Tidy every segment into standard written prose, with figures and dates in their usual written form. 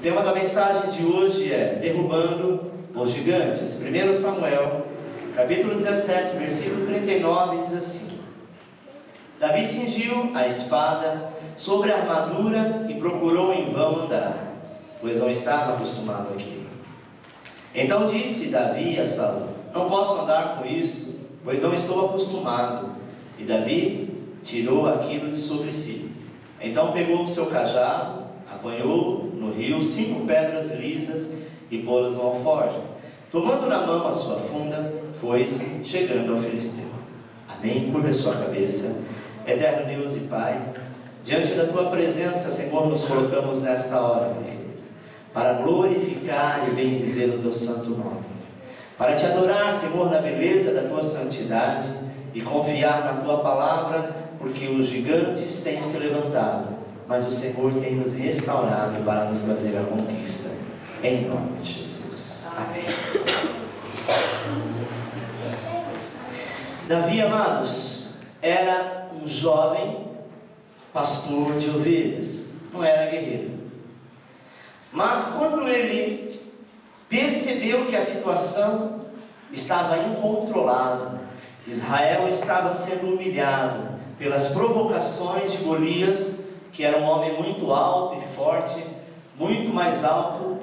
tema da mensagem de hoje é Derrubando os Gigantes. 1 Samuel, capítulo 17, versículo 39, diz assim: Davi cingiu a espada sobre a armadura e procurou em vão andar, pois não estava acostumado àquilo. Então disse Davi a Saul: Não posso andar com isto, pois não estou acostumado. E Davi tirou aquilo de sobre si. Então pegou o seu cajado, apanhou no rio 5 pedras lisas e pô-las no alforje. Tomando na mão a sua funda, foi-se chegando ao filisteu. Amém? Curva a sua cabeça. Eterno Deus e Pai, diante da Tua presença, Senhor, nos colocamos nesta hora, para glorificar e bendizer o Teu santo nome, para Te adorar, Senhor, na beleza da Tua santidade e confiar na Tua palavra, porque os gigantes têm se levantado, mas o Senhor tem nos restaurado para nos trazer a conquista, em nome de Jesus. Amém. Davi, amados, era um jovem pastor de ovelhas, não era guerreiro. Mas quando ele percebeu que a situação estava incontrolada, Israel estava sendo humilhado pelas provocações de Golias, que era um homem muito alto e forte, muito mais alto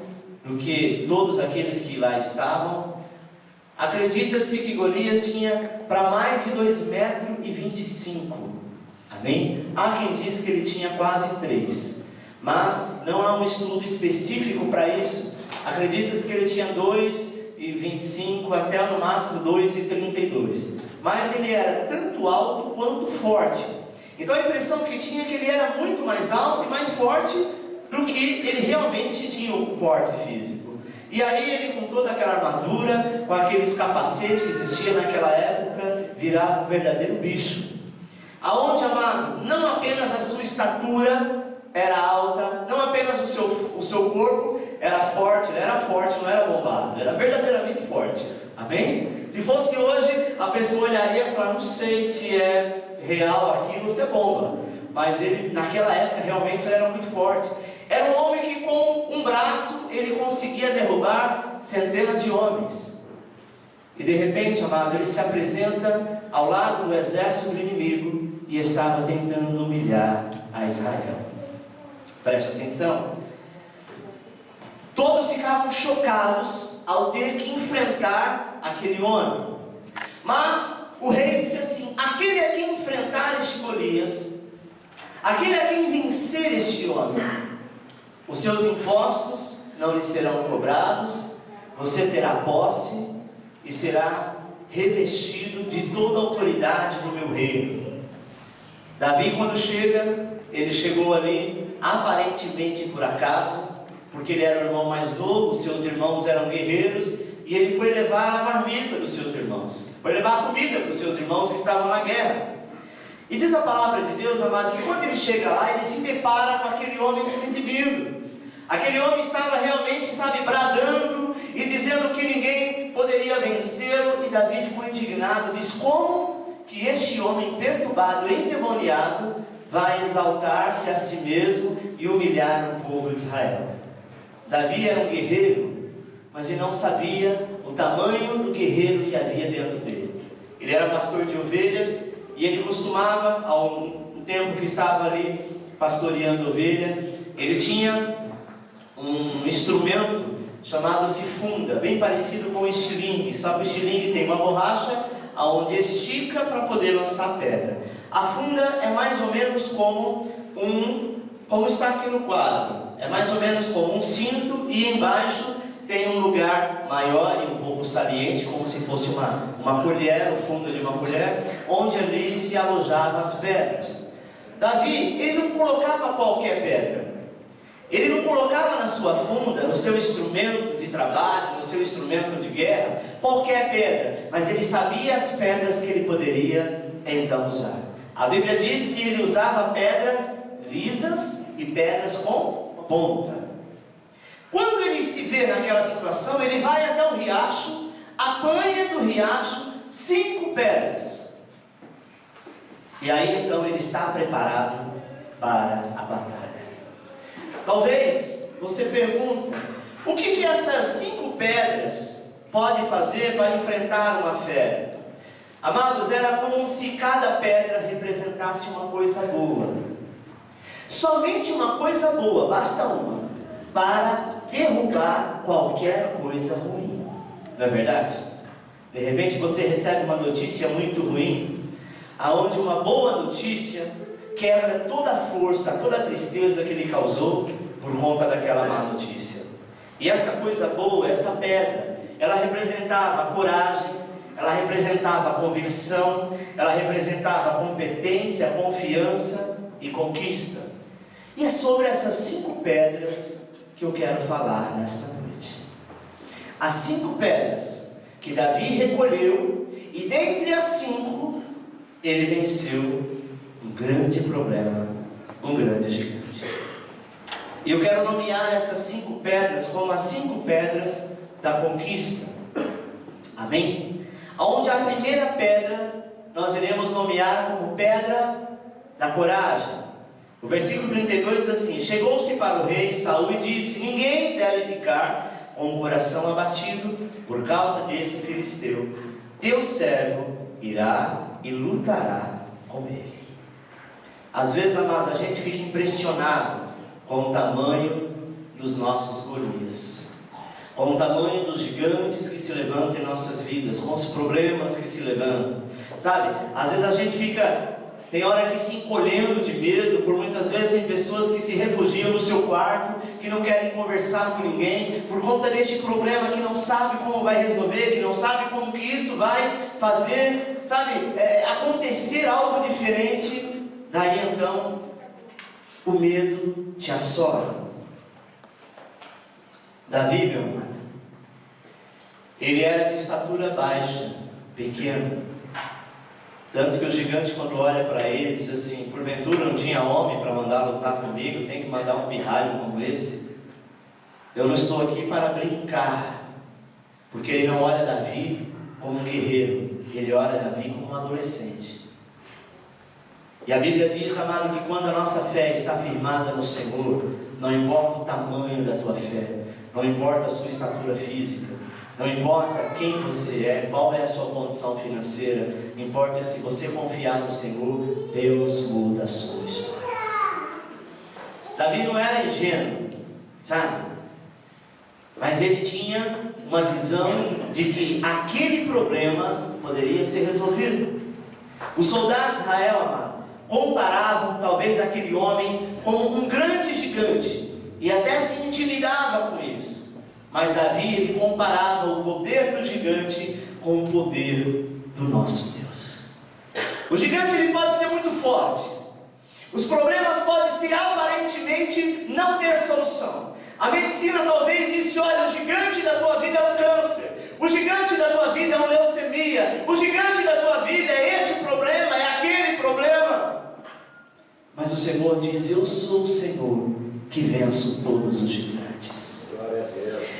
do que todos aqueles que lá estavam. Acredita-se que Golias tinha para mais de 2,25 m. Amém? Há quem diz que ele tinha quase 3, mas não há um estudo específico para isso. Acredita-se que ele tinha 2,25 até no máximo 2,32, mas ele era tanto alto quanto forte. Então a impressão que tinha é que ele era muito mais alto e mais forte do que ele realmente tinha o porte físico. E aí ele, com toda aquela armadura, com aqueles capacetes que existiam naquela época, virava um verdadeiro bicho. Aonde, amado, não apenas a sua estatura era alta, não apenas o seu corpo era forte, ele era forte, não era bombado, ele era verdadeiramente forte. Amém? Se fosse hoje, a pessoa olharia e falaria: não sei se é real aquilo, você é bomba. Mas ele, naquela época, realmente ele era muito forte. Era um homem que com um braço ele conseguia derrubar centenas de homens. E de repente, amado, ele se apresenta ao lado do exército do inimigo e estava tentando humilhar a Israel. Preste atenção. Todos ficavam chocados ao ter que enfrentar aquele homem. Mas o rei disse assim: aquele a quem enfrentar este Golias, aquele a quem vencer este homem, os seus impostos não lhe serão cobrados, você terá posse e será revestido de toda a autoridade do meu reino. Davi, quando chega, ele chegou ali aparentemente por acaso, porque ele era o irmão mais novo, seus irmãos eram guerreiros, e ele foi levar a marmita dos seus irmãos, foi levar a comida para os seus irmãos que estavam na guerra. E diz a palavra de Deus, amados, que quando ele chega lá, ele se depara com aquele homem se exibindo. Aquele homem estava realmente, bradando e dizendo que ninguém poderia vencê-lo. E Davi ficou indignado, diz: como que este homem perturbado, endemoniado, vai exaltar-se a si mesmo e humilhar o povo de Israel? Davi era um guerreiro, mas ele não sabia o tamanho do guerreiro que havia dentro dele. Ele era pastor de ovelhas e ele costumava, ao tempo que estava ali pastoreando ovelha, ele tinha um instrumento chamado-se funda, bem parecido com o estilingue, só que o estilingue tem uma borracha onde estica para poder lançar pedra. A funda é mais ou menos como está aqui no quadro, é mais ou menos como um cinto, e embaixo tem um lugar maior e um pouco saliente, como se fosse uma colher, o fundo de uma colher, onde ali se alojavam as pedras. Davi, ele não colocava qualquer pedra. Ele não colocava na sua funda, no seu instrumento de trabalho, no seu instrumento de guerra, qualquer pedra, mas ele sabia as pedras que ele poderia então usar. A Bíblia diz que ele usava pedras lisas e pedras com ponta. Quando ele se vê naquela situação, ele vai até o riacho, apanha do riacho 5 pedras. E aí então ele está preparado para a batalha. Talvez você pergunta: o que essas 5 pedras podem fazer para enfrentar uma fera? Amados, era como se cada pedra representasse uma coisa boa. Somente uma coisa boa, basta uma, para derrubar qualquer coisa ruim. Não é verdade? De repente você recebe uma notícia muito ruim, aonde uma boa notícia quebra toda a força, toda a tristeza que lhe causou por conta daquela má notícia. E esta coisa boa, esta pedra, ela representava a coragem, ela representava a convicção, ela representava a competência, a confiança e conquista. E é sobre essas 5 pedras que eu quero falar nesta noite. As 5 pedras que Davi recolheu, e dentre as 5, ele venceu um grande problema, um grande gigante. E eu quero nomear essas 5 pedras como as 5 pedras da conquista. Amém? Onde a primeira pedra nós iremos nomear como pedra da coragem. O versículo 32 diz assim: chegou-se para o rei Saul e disse: ninguém deve ficar com o coração abatido por causa desse filisteu. Teu servo irá e lutará com ele. Às vezes, amado, a gente fica impressionado com o tamanho dos nossos Golias, com o tamanho dos gigantes que se levantam em nossas vidas, com os problemas que se levantam, sabe? Às vezes a gente tem hora que se encolhendo de medo, por muitas vezes tem pessoas que se refugiam no seu quarto, que não querem conversar com ninguém, por conta deste problema, que não sabe como vai resolver, que não sabe como que isso vai fazer, sabe, acontecer algo diferente. Daí então, o medo te assola. Davi, meu amado, ele era de estatura baixa, pequeno, tanto que o gigante, quando olha para ele, diz assim: porventura não tinha homem para mandar lutar comigo, tem que mandar um pirralho como esse? Eu não estou aqui para brincar, porque ele não olha Davi como um guerreiro, ele olha Davi como um adolescente. E a Bíblia diz, amado, que quando a nossa fé está firmada no Senhor, não importa o tamanho da tua fé, não importa a sua estatura física, não importa quem você é, qual é a sua condição financeira, importa se você confiar no Senhor, Deus muda a sua história. Davi não era ingênuo, sabe? Mas ele tinha uma visão de que aquele problema poderia ser resolvido. Os soldados de Israel, amado, comparavam talvez aquele homem como um grande gigante, e até se intimidava com isso. Mas Davi, ele comparava o poder do gigante com o poder do nosso Deus. O gigante, ele pode ser muito forte, os problemas podem ser aparentemente não ter solução. A medicina talvez disse: olha, o gigante da tua vida é o câncer, o gigante da tua vida é uma leucemia, o gigante da tua vida é este problema, é aquele problema. Mas o Senhor diz: eu sou o Senhor que venço todos os gigantes.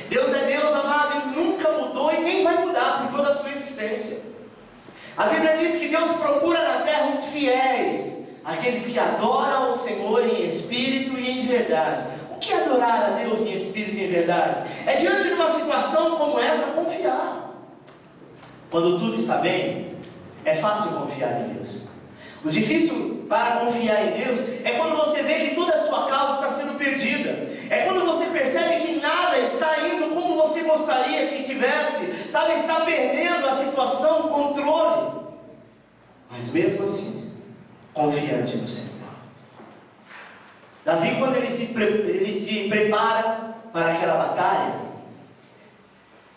Deus é Deus, amado, e nunca mudou e nem vai mudar por toda a sua existência. A Bíblia diz que Deus procura na terra os fiéis, aqueles que adoram o Senhor em espírito e em verdade. O que é adorar a Deus em espírito e em verdade? É diante de uma situação como essa, confiar. Quando tudo está bem, é fácil confiar em Deus. O difícil para confiar em Deus é quando você vê que toda a sua causa está sendo perdida. É quando você percebe que nada está indo como você gostaria que tivesse, sabe, está perdendo a situação, o controle. Mas mesmo assim, confiante no Senhor. Davi, quando ele se prepara para aquela batalha,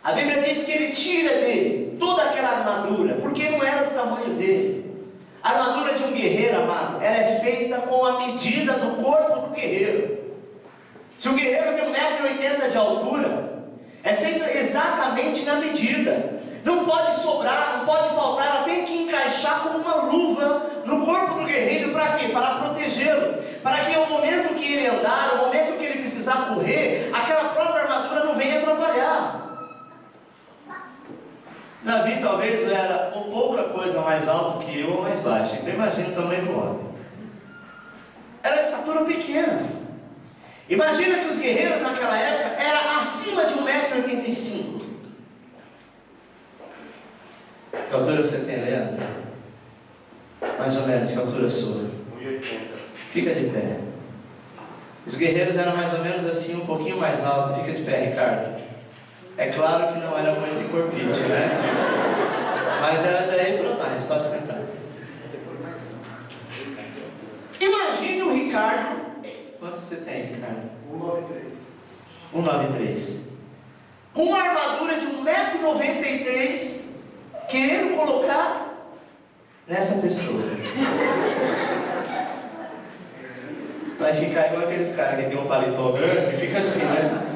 a Bíblia diz que ele tira dele toda aquela armadura, porque não era do tamanho dele. A armadura de um guerreiro, amado, ela é feita com a medida do corpo do guerreiro. Se o guerreiro tem 1,80 m de altura, é feita exatamente na medida. Não pode sobrar, não pode faltar, ela tem que encaixar como uma luva no corpo do guerreiro. Para quê? Para protegê-lo. Para que no momento que ele andar, no momento que ele precisar correr, aquela própria armadura não venha atrapalhar. Davi talvez era ou pouca coisa mais alto que eu ou mais baixo. Então imagina o tamanho do homem. Era de estatura pequena. Imagina que os guerreiros naquela época eram acima de 1,85 m. Que altura você tem, Leandro? Mais ou menos, que altura sua? 1,80 m. Fica de pé. Os guerreiros eram mais ou menos assim, um pouquinho mais altos. Fica de pé, Ricardo. É claro que não era com esse corpite, né? Mas era daí para mais. Pode sentar. Imagine o Ricardo. Quanto você tem, Ricardo? 1,93 m. 1,93 m. Com uma armadura de 1,93 m, querendo colocar nessa pessoa. Vai ficar igual aqueles caras que tem um paletó grande e fica assim, né?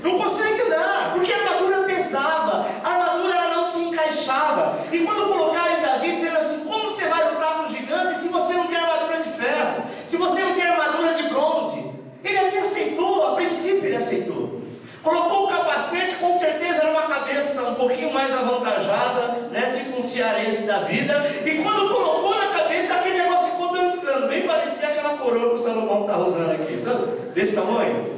Não consegue andar, porque a armadura pesava, a armadura ela não se encaixava. E quando colocaram em Davi dizendo assim: como você vai lutar com o gigante se você não tem armadura de ferro? Se você não tem armadura de bronze? Ele até aceitou, a princípio ele aceitou. Colocou o capacete, com certeza era uma cabeça um pouquinho mais avantajada, né? Tipo um cearense da vida. E quando colocou na cabeça, aquele negócio ficou dançando. Bem parecia aquela coroa que o Salomão está usando aqui, sabe? Desse tamanho.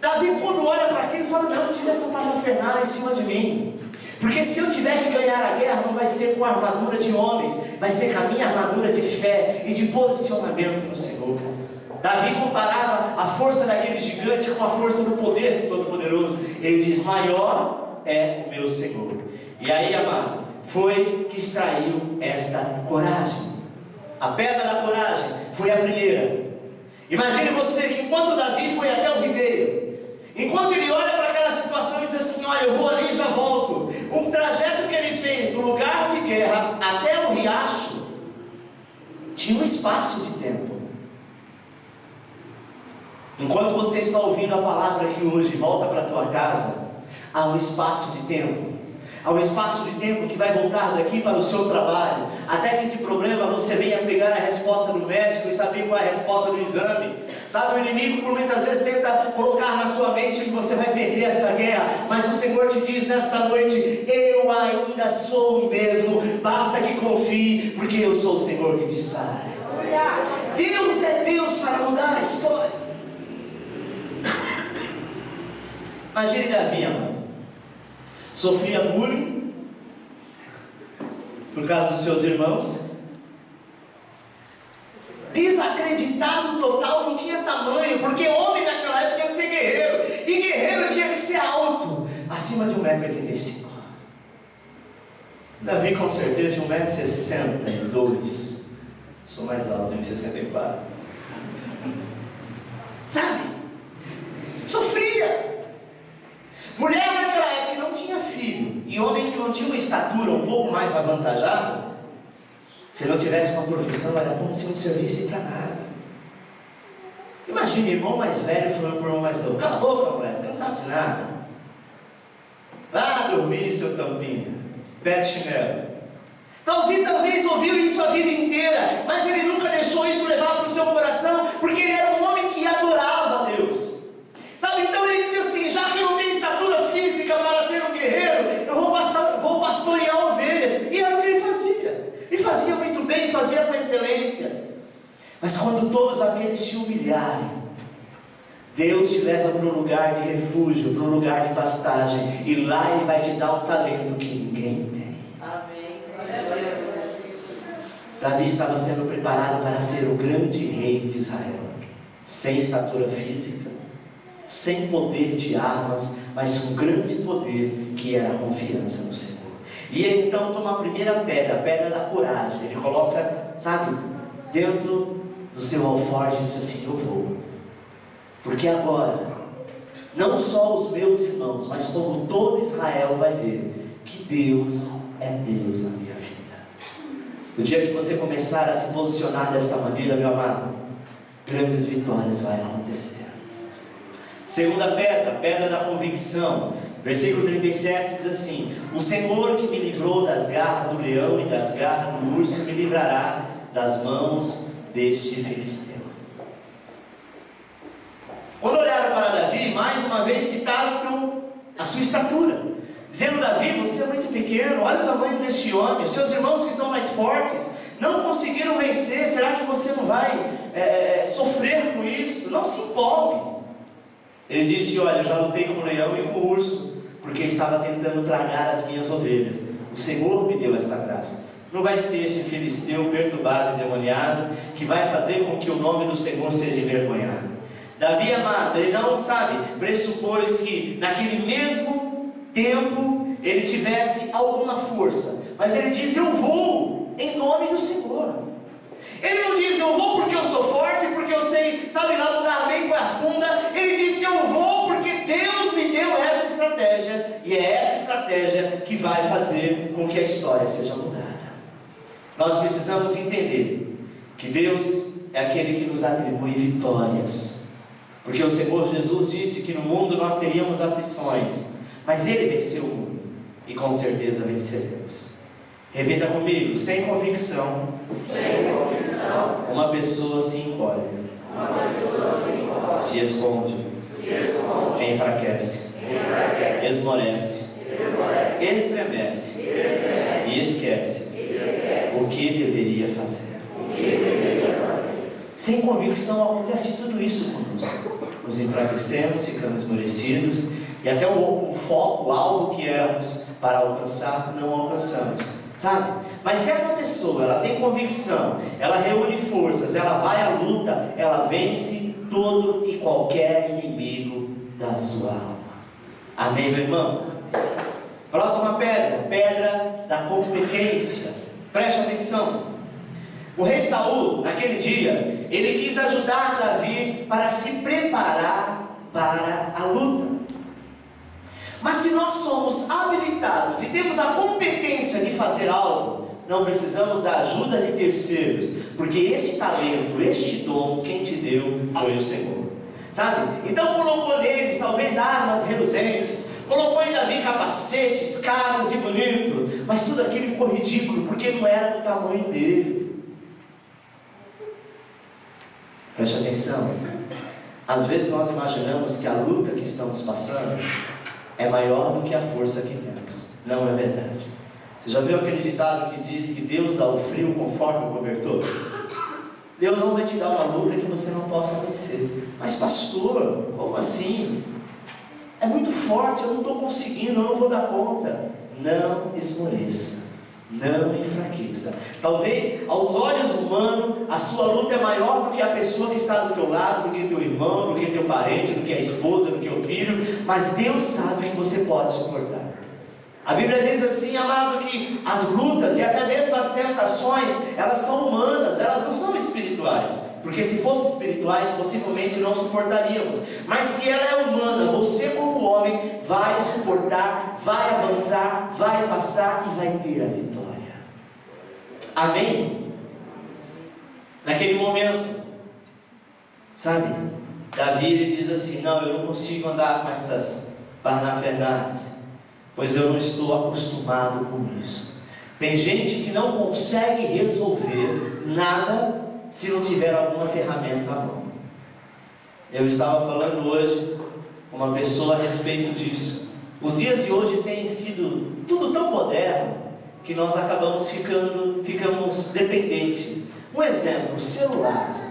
Davi, quando olha para aquilo, fala: não, tira essa parafernália em cima de mim. Porque se eu tiver que ganhar a guerra, não vai ser com a armadura de homens, vai ser com a minha armadura de fé e de posicionamento no Senhor. Davi comparava a força daquele gigante com a força do poder do Todo-Poderoso. Ele diz: maior é o meu Senhor. E aí, amado, foi que extraiu esta coragem. A pedra da coragem foi a primeira. Imagine você que enquanto Davi foi até o ribeiro, enquanto ele olha para aquela situação e diz assim: olha, eu vou ali e já volto. O trajeto que ele fez do lugar de guerra até o riacho tinha um espaço de tempo. Enquanto você está ouvindo a palavra aqui hoje, volta para a tua casa, há um espaço de tempo. Há um espaço de tempo que vai voltar daqui para o seu trabalho, até que esse problema você venha pegar a resposta do médico e saber qual é a resposta do exame. Sabe, o inimigo por muitas vezes tenta colocar na sua mente que você vai perder esta guerra, mas o Senhor te diz nesta noite: eu ainda sou o mesmo, basta que confie, porque eu sou o Senhor que te sara. Deus é Deus para mudar a história. Imagine Davi, amado. Sofria bullying por causa dos seus irmãos. Desacreditado total, não tinha tamanho, porque homem naquela época tinha que ser guerreiro, e guerreiro tinha que ser alto, acima de 1,85 m. Davi com certeza de 1,62 m. Sou mais alto, 1,64 m. Sabe? Sofria. Mulher naquela época que não tinha filho, e homem que não tinha uma estatura um pouco mais avantajada, se não tivesse uma profissão, era como se não servisse para nada. Imagine irmão mais velho falando para o irmão mais novo: cala a boca, mulher, você não sabe de nada. Vá dormir, seu tampinha, pé de chinelo. Talvez ouviu isso a vida inteira, mas ele nunca deixou isso levar para o seu coração, porque ele era um homem que adorava a Deus. Sabe, então ele disse assim: já que eu não tenho estatura física para ser um guerreiro, eu vou pastorear ovelhas. E era o que ele fazia. E fazia muito bem, fazia com excelência. Mas quando todos aqueles te humilharem, Deus te leva para um lugar de refúgio, para um lugar de pastagem, e lá Ele vai te dar um talento que ninguém tem. Amém. Davi estava sendo preparado para ser o grande rei de Israel, sem estatura física, sem poder de armas, mas com grande poder, que era a confiança no Senhor. E ele então toma a primeira pedra, a pedra da coragem. Ele coloca, sabe, dentro do seu alforje e diz assim: eu vou, porque agora não só os meus irmãos, mas como todo Israel vai ver que Deus é Deus na minha vida. No dia que você começar a se posicionar desta maneira, meu amado, grandes vitórias vão acontecer. Segunda pedra, a pedra da convicção. Versículo 37 diz assim: o Senhor que me livrou das garras do leão e das garras do urso, me livrará das mãos deste filisteu. Quando olharam para Davi, mais uma vez citaram a sua estatura, dizendo: Davi, você é muito pequeno, olha o tamanho deste homem, os seus irmãos que são mais fortes não conseguiram vencer, será que você não vai sofrer com isso? isso, não se empolgue. Ele disse: olha, eu já lutei com o leão e com o urso, porque estava tentando tragar as minhas ovelhas. O Senhor me deu esta graça. Não vai ser este filisteu perturbado e demoniado que vai fazer com que o nome do Senhor seja envergonhado. Davi, amado, ele não, pressupôs que naquele mesmo tempo ele tivesse alguma força, mas ele diz: eu vou em nome do Senhor. Ele não diz: eu vou porque eu sou forte, porque eu sei, nadar bem com a funda. Ele disse: eu vou porque Deus me deu essa estratégia, e é essa estratégia que vai fazer com que a história seja mudada. Nós precisamos entender que Deus é aquele que nos atribui vitórias, porque o Senhor Jesus disse que no mundo nós teríamos aflições, mas Ele venceu o mundo, e com certeza venceremos. Repita comigo: sem convicção, uma pessoa se encolhe, se esconde, enfraquece, esmorece, estremece e esquece o que deveria fazer. Sem convicção acontece tudo isso conosco. Nos enfraquecemos, ficamos esmorecidos, e até o foco, o alvo que éramos para alcançar, não alcançamos. Mas se essa pessoa, ela tem convicção, ela reúne forças, ela vai à luta, ela vence todo e qualquer inimigo da sua alma. Amém, meu irmão? Próxima pedra, pedra da competência. Preste atenção. O rei Saul, naquele dia, ele quis ajudar Davi para se preparar para a luta. Mas se nós somos habilitados e temos a competência de fazer algo, não precisamos da ajuda de terceiros, porque este talento, este dom, quem te deu foi o Senhor. Então colocou neles talvez armas reluzentes, colocou em Davi capacetes caros e bonitos, mas tudo aquilo ficou ridículo, porque não era do tamanho dele. Preste atenção. Às vezes nós imaginamos que a luta que estamos passando é maior do que a força que temos. Não é verdade. Você já viu aquele ditado que diz que Deus dá o frio conforme o cobertor? Deus não vai te dar uma luta que você não possa vencer. Mas pastor, como assim? É muito forte, eu não estou conseguindo, eu não vou dar conta. Não esmoreça, não enfraqueça. Talvez aos olhos humanos a sua luta é maior do que a pessoa que está do teu lado, do que teu irmão, do que teu parente, do que a esposa, do que o filho, mas Deus sabe que você pode suportar. A Bíblia diz assim, amado, que as lutas e até mesmo as tentações, elas são humanas, elas não são espirituais, porque se fossem espirituais, possivelmente não suportaríamos. Mas se ela é humana, você como homem vai suportar, vai avançar, vai passar e vai ter a vitória. Amém? Naquele momento, Davi, ele diz assim: não, eu não consigo andar com estas parnafernais, pois eu não estou acostumado com isso. Tem gente que não consegue resolver nada se não tiver alguma ferramenta à mão. Eu estava falando hoje com uma pessoa a respeito disso. Os dias de hoje têm sido tudo tão moderno que nós ficamos dependentes. Um exemplo, o celular,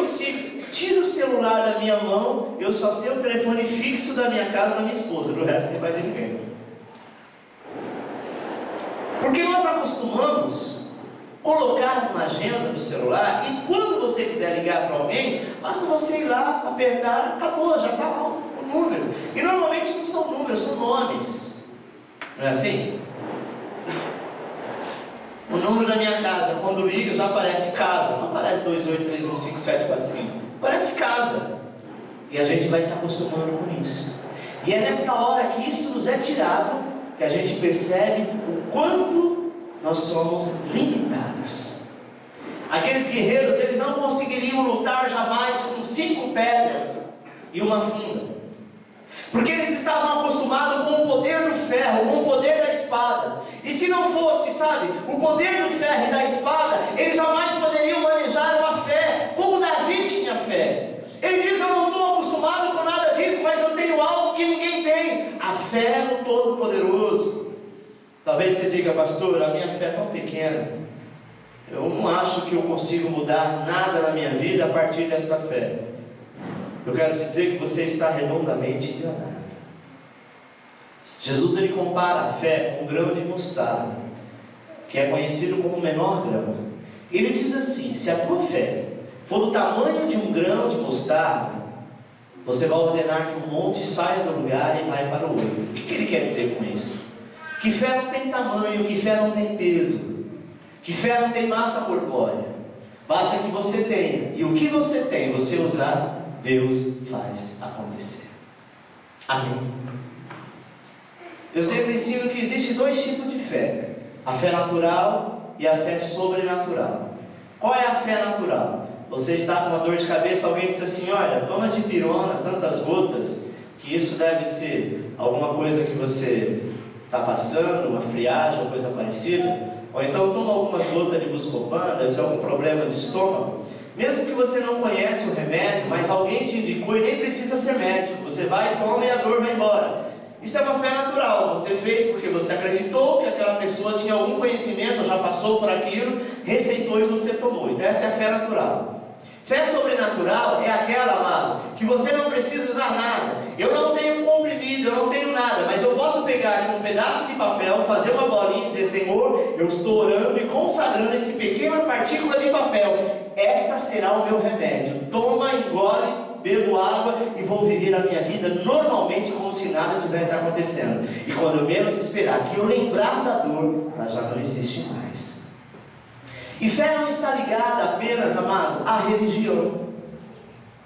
se tiro o celular da minha mão, eu só sei o telefone fixo da minha casa, da minha esposa, do resto não vai de ninguém. Porque nós acostumamos colocar uma agenda no celular, e quando você quiser ligar para alguém, basta você ir lá, apertar, acabou, já está lá o número. E normalmente não são números, são nomes. Não é assim? O número da minha casa, quando liga, já aparece casa, não aparece 28315745, aparece casa. E a gente vai se acostumando com isso. E é nesta hora que isso nos é tirado, que a gente percebe o quanto nós somos limitados. Aqueles guerreiros, eles não conseguiriam lutar jamais com 5 pedras e uma funda, porque eles estavam acostumados com o poder do ferro, com o poder da espada. E se não fosse, o poder do ferro e da espada, eles jamais poderiam manejar uma fé, como Davi tinha fé. Ele diz: eu não estou acostumado com nada disso, mas eu tenho algo que ninguém tem, a fé no Todo-Poderoso. Talvez você diga: pastor, a minha fé é tão pequena. Eu não acho que eu consigo mudar nada na minha vida a partir desta fé. Eu quero te dizer que você está redondamente enganado. Jesus ele compara a fé com um grão de mostarda, que é conhecido como o menor grão. Ele diz assim: se a tua fé for do tamanho de um grão de mostarda, você vai ordenar que um monte saia do lugar e vai para o outro. O que ele quer dizer com isso? Que fé não tem tamanho, que fé não tem peso, que fé não tem massa corpórea. Basta que você tenha, e o que você tem, você usar, Deus faz acontecer. Amém. Eu sempre ensino que existe dois tipos de fé: a fé natural e a fé sobrenatural. Qual é a fé natural? Você está com uma dor de cabeça, alguém diz assim: olha, toma dipirona, tantas gotas, que isso deve ser alguma coisa que você está passando, uma friagem ou coisa parecida. Ou então toma algumas gotas de Buscopan, deve ser algum problema de estômago. Mesmo que você não conhece o remédio, mas alguém te indicou e nem precisa ser médico, você vai, toma e a dor vai embora. Isso é uma fé natural, você fez porque você acreditou que aquela pessoa tinha algum conhecimento, já passou por aquilo, receitou e você tomou. Então essa é a fé natural. Fé sobrenatural é aquela, amado, que você não precisa usar nada. Eu não tenho comprimido, eu não tenho nada, mas eu posso pegar aqui um pedaço de papel, fazer uma bolinha e dizer: Senhor, eu estou orando e consagrando essa pequena partícula de papel. Esta será o meu remédio. Toma, engole, bebo água e vou viver a minha vida normalmente como se nada tivesse acontecendo. E quando eu menos esperar, que eu lembrar da dor, ela já não existe mais. E fé não está ligada apenas, amado, à religião.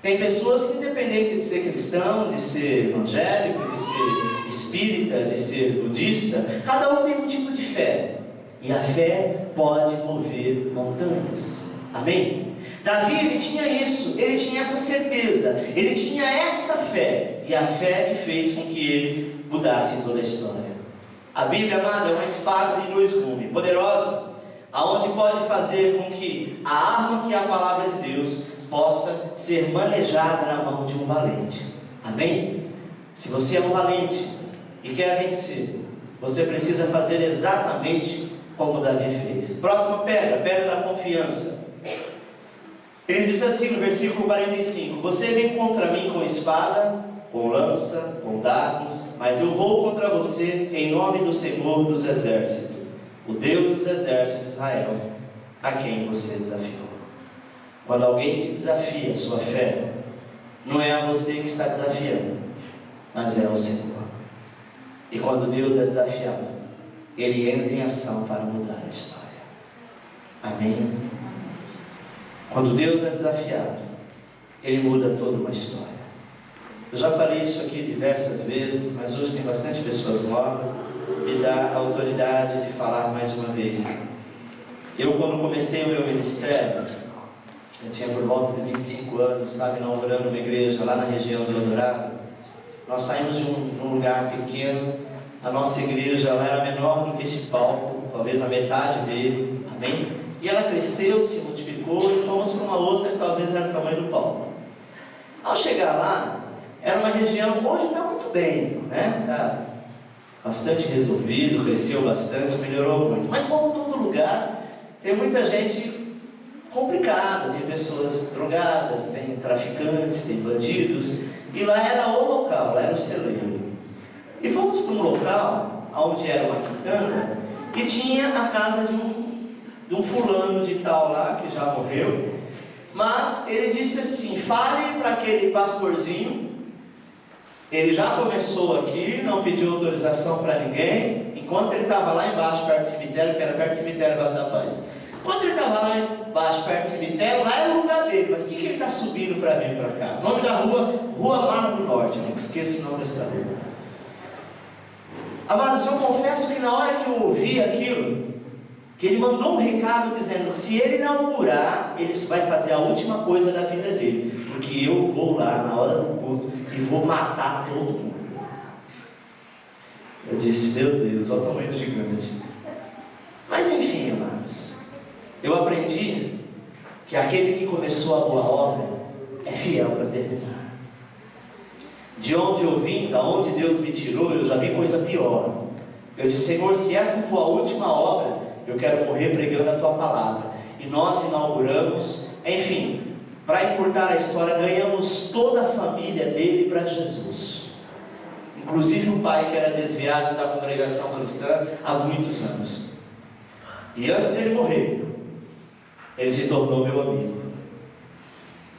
Tem pessoas que, independente de ser cristão, de ser evangélico, de ser espírita, de ser budista, cada um tem um tipo de fé. E a fé pode mover montanhas. Amém? Davi, ele tinha isso, ele tinha essa certeza, ele tinha esta fé, e a fé que fez com que ele mudasse toda a história. A Bíblia, amada, é uma espada de dois gumes, poderosa, aonde pode fazer com que a arma que é a palavra de Deus possa ser manejada na mão de um valente. Amém? Se você é um valente e quer vencer, você precisa fazer exatamente como Davi fez. Próxima pedra, pedra da confiança. Ele diz assim no versículo 45: você vem contra mim com espada, com lança, com dardos, mas eu vou contra você em nome do Senhor dos exércitos, o Deus dos exércitos de Israel, a quem você desafiou. Quando alguém te desafia a sua fé, não é a você que está desafiando, mas é o Senhor. E quando Deus é desafiado, Ele entra em ação para mudar a história. Amém? Quando Deus é desafiado, Ele muda toda uma história. Eu já falei isso aqui diversas vezes, mas hoje tem bastante pessoas novas, me dá a autoridade de falar mais uma vez. Eu, quando comecei o meu ministério, eu tinha por volta de 25 anos, estava inaugurando uma igreja lá na região de Eldorado. Nós saímos de um lugar pequeno, a nossa igreja ela era menor do que este palco, talvez a metade dele, amém? E ela cresceu, se multiplicou e fomos para uma outra que talvez era o tamanho do palco. Ao chegar lá, era uma região, hoje está muito bem, né? Está bastante resolvido, cresceu bastante, melhorou muito. Mas como todo lugar, tem muita gente complicada, tem pessoas drogadas, tem traficantes, tem bandidos. E lá era o local, lá era o celeiro. E fomos para um local, onde era uma quitanda, e tinha a casa de um fulano de tal lá, que já morreu. Mas ele disse assim: fale para aquele pastorzinho. Ele já começou aqui, não pediu autorização para ninguém, enquanto ele estava lá embaixo, perto do cemitério, que era perto do cemitério Vale da Paz. Enquanto ele estava lá embaixo, perto do cemitério, lá era o lugar dele. Mas o que ele está subindo para vir para cá? O nome da rua, Rua Mar do Norte, eu nunca esqueço o nome dessa rua. Amados, eu confesso que na hora que eu ouvi aquilo, que ele mandou um recado dizendo que se ele inaugurar, ele vai fazer a última coisa da vida dele, porque eu vou lá na hora do culto e vou matar todo mundo. Eu disse: meu Deus, olha o tamanho do gigante. Mas enfim, amados, eu aprendi que aquele que começou a boa obra é fiel para terminar. De onde eu vim, da onde Deus me tirou, eu já vi coisa pior. Eu disse: Senhor, se essa for a última obra, eu quero morrer pregando a Tua palavra. e nós inauguramos. Enfim, para encurtar a história, ganhamos toda a família dele para Jesus. Inclusive o pai, que era desviado da congregação cristã há muitos anos. E antes dele morrer, ele se tornou meu amigo.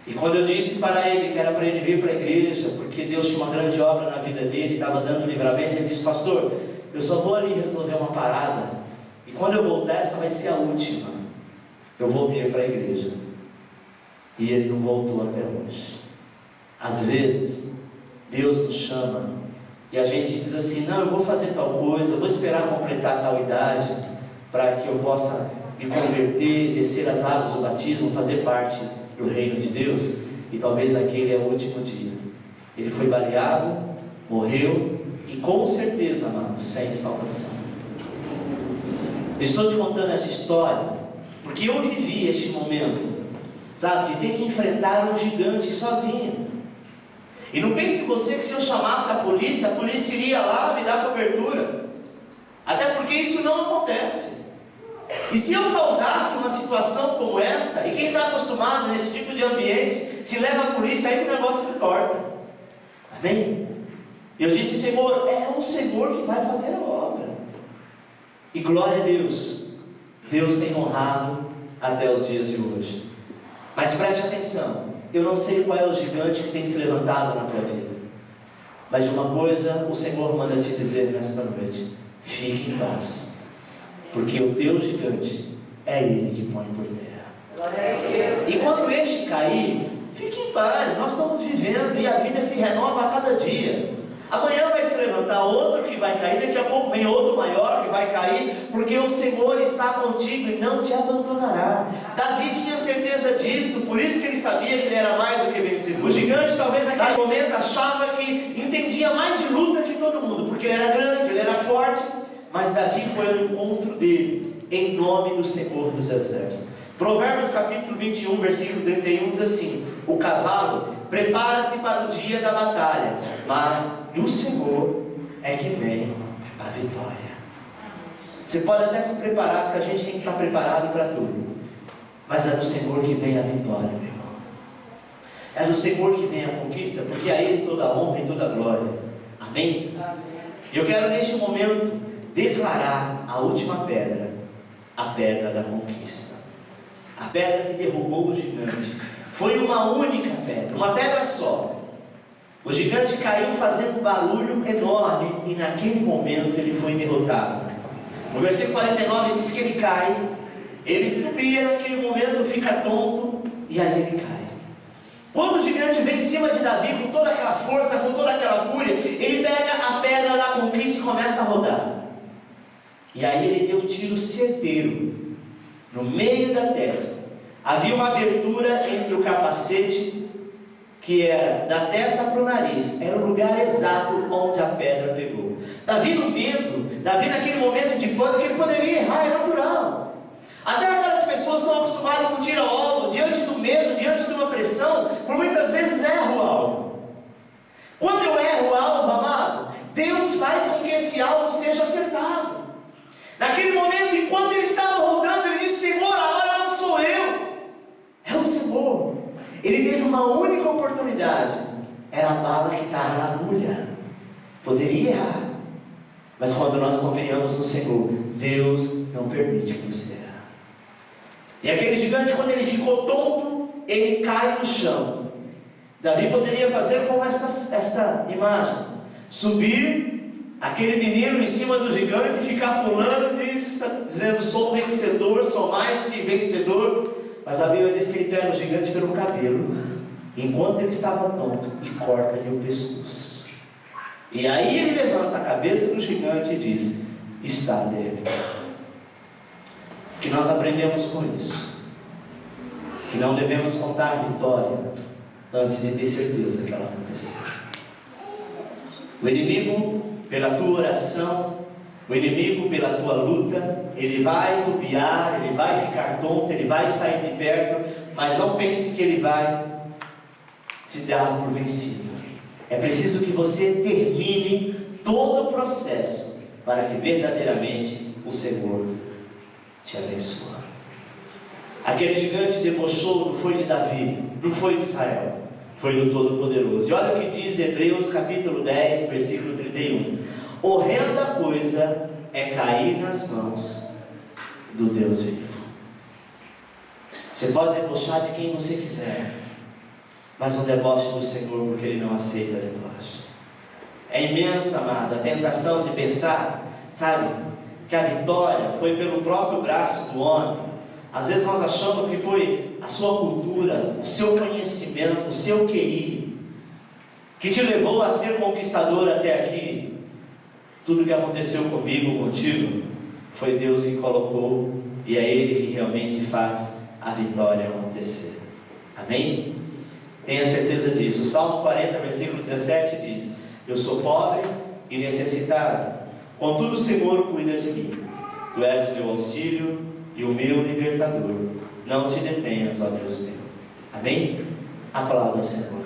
E quando eu disse para ele que era para ele vir para a igreja, porque Deus tinha uma grande obra na vida dele, estava dando livramento, ele disse: pastor, eu só vou ali resolver uma parada, e quando eu voltar, essa vai ser a última. Eu vou vir para a igreja. E ele não voltou até hoje. Às vezes, Deus nos chama, e a gente diz assim: não, eu vou fazer tal coisa, eu vou esperar completar tal idade, para que eu possa me converter, descer as águas do batismo, fazer parte do reino de Deus. E talvez aquele é o último dia. Ele foi baleado, morreu, e com certeza, amados, sem salvação. Estou te contando essa história porque eu vivi este momento, sabe, de ter que enfrentar um gigante sozinho. E não pense você que se eu chamasse a polícia iria lá me dar cobertura. Até porque isso não acontece. E se eu causasse uma situação como essa, e quem está acostumado nesse tipo de ambiente, se leva a polícia, aí o negócio se corta. Amém? Eu disse: Senhor, é o Senhor que vai fazer a obra. E glória a Deus, Deus tem honrado até os dias de hoje. Mas preste atenção, eu não sei qual é o gigante que tem se levantado na tua vida, mas de uma coisa o Senhor manda te dizer nesta noite: fique em paz, porque o teu gigante é Ele que põe por terra. E quando este cair, fique em paz. Nós estamos vivendo e a vida se renova a cada dia. Amanhã vai se levantar outro que vai cair, daqui a pouco vem outro maior que vai cair, porque o Senhor está contigo e não te abandonará. Davi tinha certeza disso, por isso que ele sabia que ele era mais do que vencedor. O gigante talvez naquele momento achava que entendia mais de luta que todo mundo, porque ele era grande, ele era forte, mas Davi foi ao encontro dele, em nome do Senhor dos Exércitos. Provérbios capítulo 21, versículo 31 diz assim: o cavalo prepara-se para o dia da batalha, mas do Senhor é que vem a vitória. Você pode até se preparar, porque a gente tem que estar preparado para tudo, mas é do Senhor que vem a vitória, meu irmão. É do Senhor que vem a conquista, porque a Ele toda a honra e toda a glória. Amém? Eu quero neste momento declarar a última pedra, a pedra da conquista, a pedra que derrubou o gigante. Foi uma única pedra, uma pedra só. O gigante caiu fazendo um barulho enorme, e naquele momento ele foi derrotado. No versículo 49 diz que ele cai, ele tubia, naquele momento fica tonto, e aí ele cai. Quando o gigante vem em cima de Davi com toda aquela força, com toda aquela fúria, ele pega a pedra da conquista e começa a rodar. E aí ele deu um tiro certeiro no meio da testa. Havia uma abertura entre o capacete, que era da testa para o nariz, era o lugar exato onde a pedra pegou. Davi no medo, Davi naquele momento de pânico, ele poderia errar, é natural. Até aquelas pessoas que estão acostumadas com tiro ao alvo, diante do medo, diante de uma pressão, por muitas vezes erram o alvo. Quando eu erro o alvo, amado, Deus faz com que esse alvo seja acertado. Naquele momento, enquanto ele estava rodando, ele disse: Senhor, agora não sou eu, é o Senhor. Ele teve uma única oportunidade, era a bala que estava na agulha. Poderia errar, mas quando nós confiamos no Senhor, Deus não permite que você erre. E aquele gigante, quando ele ficou tonto, ele cai no chão. Davi poderia fazer como esta imagem: subir aquele menino em cima do gigante e ficar pulando, dizendo: sou vencedor, sou mais que vencedor. Mas a Bíblia diz que ele pega o gigante pelo cabelo, enquanto ele estava tonto, e corta-lhe o pescoço. E aí ele levanta a cabeça do gigante e diz: está terminado. Que nós aprendemos com isso, que não devemos contar a vitória antes de ter certeza que ela aconteceu. O inimigo, pela tua oração, o inimigo, pela tua luta, ele vai tupiar, ele vai ficar tonto, ele vai sair de perto, mas não pense que ele vai se dar por vencido. É preciso que você termine todo o processo, para que verdadeiramente o Senhor te abençoe. Aquele gigante debochou, não foi de Davi, não foi de Israel, foi do Todo-Poderoso. E olha o que diz Hebreus capítulo 10, versículo 31. Horrenda coisa é cair nas mãos do Deus vivo. Você pode debochar de quem você quiser, mas não deboche do Senhor, porque Ele não aceita deboche. É imensa, amado, a tentação de pensar, sabe, que a vitória foi pelo próprio braço do homem. Às vezes nós achamos que foi a sua cultura, o seu conhecimento, o seu QI, que te levou a ser conquistador até aqui. Tudo que aconteceu comigo, contigo, foi Deus que colocou, e é Ele que realmente faz a vitória acontecer. Amém? Tenha certeza disso. O Salmo 40, versículo 17 diz: eu sou pobre e necessitado, contudo o Senhor cuida de mim. Tu és o meu auxílio e o meu libertador. Não te detenhas, ó Deus meu. Amém? Aplauda o Senhor.